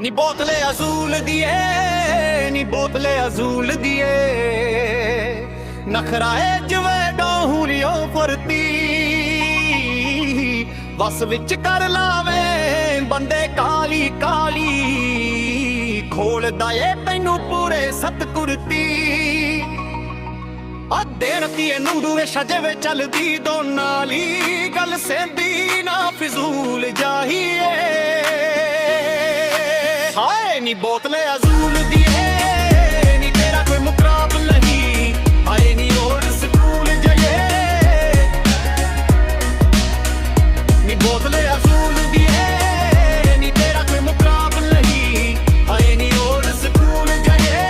ਨੀ ਬੋਤਲੇ ਅਜ਼ੂਲ ਦੀਏ ਨੀ ਬੋਤਲੇ ਅਜ਼ੂਲ ਦੀਏ ਨਖਰਾਏ ਜਿਵੇਂ ਡੋਹੂਰੀਓ ਫੁਰਤੀ ਵਸ ਵਿੱਚ ਕਰ ਲਾਵੇ ਬੰਦੇ ਕਾਲੀ ਕਾਲੀ ਖੋਲਦਾ ਏ ਤੈਨੂੰ ਪੂਰੇ ਸਤਿਗੁਰਤੀ ਆ ਦੇਣਤੀ ਇਹਨੂੰ ਦੂਏ ਸਜਵੇ ਚੱਲਦੀ ਦੋਨਾਂ ਲਈ ਗੱਲ ਸੇਂਦੀ ਨਾ ਫਿਜ਼ੂਲ ਜਾਹੀਏ ਹਾਏ ਨੀ ਬੋਤਲੇ ਅਜ਼ੂਲ ਦੀਏ ਨੀ ਤੇਰਾ ਕੋਈ ਮੁਕਾਬਲਾ ਨਹੀਂ ਆਏ ਨੀ ਹੋਰ ਸਕੂਲ ਜਾਈਏ ਨੀ ਬੋਤਲੇ ਅਜ਼ੂਲ ਦੀਏ ਨੀ ਤੇਰਾ ਕੋਈ ਮੁਕਾਬਲਾ ਨਹੀਂ ਆਏ ਨੀ ਹੋਰ ਸਕੂਲ ਜਾਈਏ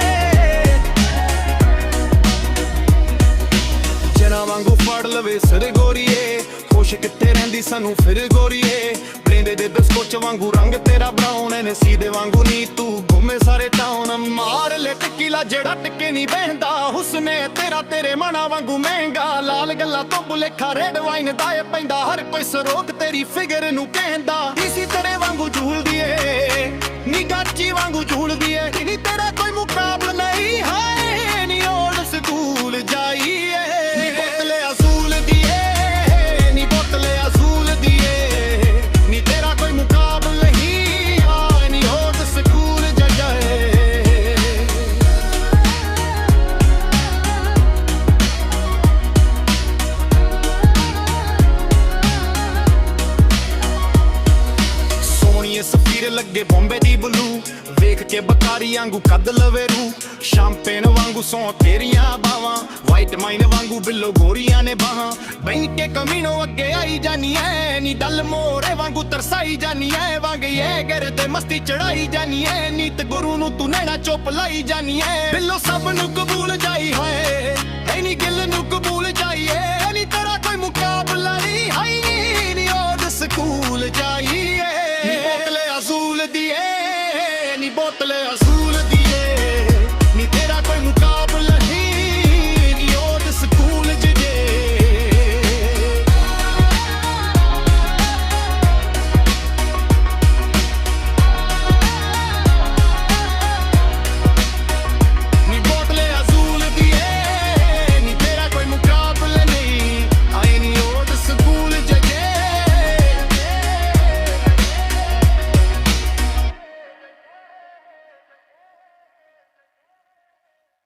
ਜਨਾ ਵਾਂਗੂ ਫੜ ਲਵੇ ਸਿਰ ਗੋਰੀਏ ਖੁਸ਼ ਕਿੱਥੇ ਰਹਿੰਦੀ ਸਾਨੂੰ ਫਿਰ ਗੋਰੀਏ ਬਲੇਂਦੇ ਦੇ ਬਿਸਕੁਟ ਵਾਂਗੂ ਰੰਗ ਤੇਰਾ ਬਰਾਊਨ ਐ ਸੀਦੇ ਵਾਂਗੂ ਨੀ ਤੂੰ ਘੁੰਮੇ ਸਾਰੇ ਟਾਊਨ ਮਾਰ ਲੈ ਟਿੱਕੀਲਾ ਜਿਹੜਾ ਟਿੱਕੇ ਨਹੀਂ ਬਹਿੰਦਾ ਹੁਸਨੇ ਤੇਰਾ ਤੇਰੇ ਮਨਾਂ ਵਾਂਗੂ ਮਹਿੰਗਾ ਲਾਲ ਗੱਲਾਂ ਤੋਂ ਬੁਲੇਖਾ ਰੈਡ ਵਾਈਨ ਦਾ ਏ ਪੈਂਦਾ ਹਰ ਕੋਈ ਸਰੋਕ ਤੇਰੀ ਫਿਗਰ ਨੂੰ ਕਹਿੰਦਾ ਇਸੀ ਤੇਰੇ ਵਾਂਗੂ ਝੂਲਦੀ ਏ ਨੀ ਗਾਚੀ ਵਾਂਗੂ ਝੂਲਦੀ ਏ ਨੀ ਤੇਰਾ ਕੋਈ ਮੁਕਾਬਲਾ ਨਹੀਂ ਹਾਏ ਨੀ ਓਲਡ ਸਕੂਲ ਜਾਈਏ ਨੀ ਬੋਤਲੇ ਅਜ਼ੂਲ ਦੀਏ ਨੀ ਬੋਤਲੇ ਅਜ਼ੂਲ ਦੀਏ ਨੀ ਤੇਰਾ ਕੋਈ ਮੁਕਾਬਲਾ ਨਹੀਂ ਹਾਏ ਨੀ ਓਲਡ ਸਕੂਲ ਜਾਈਏ ਸੋਹਣੀਏ ਸਫੀਰ ਲੱਗੇ ਬੰਬੇ ਦੀ ਬਲੂ ਵੇਖ ਕੇ ਬਕਾਰੀ ਵਾਂਗੂ ਕੱਦ ਲਵੇ ਰੂ ਸ਼ੈਂਪੇਨ ਵਾਂਗੂ ਸੌ ਤੇਰੀਆਂ ਬਾਵਾਂ ਵਾਈਟ ਮਾਈਨ ਵਾਂਗੂ ਬਿੱਲੋ ਗੋਰੀਆਂ ਨੇ ਬਾਹਾਂ ਬੈਨ ਕੇ ਕਮੀਨੋਂ ਅੱਗੇ ਆਈ ਜਾਨੀ ਐ ਨੀ ਡਲ ਮੋਰੇ ਵਾਂਗੂ ਤਰਸਾਈ ਜਾਨੀ ਐ ਵਾਂਗ ਇਹ ਗਰ ਤੇ ਮਸਤੀ ਚੜਾਈ ਜਾਨੀ ਐ ਨੀਤ ਗੁਰੂ ਨੂੰ ਤੂੰ ਨੈਣਾ ਚੁੱਪ ਲਾਈ ਜਾਨੀ ਐ ਬਿੱਲੋ ਸਭ ਨੂੰ ਕਬੂਲ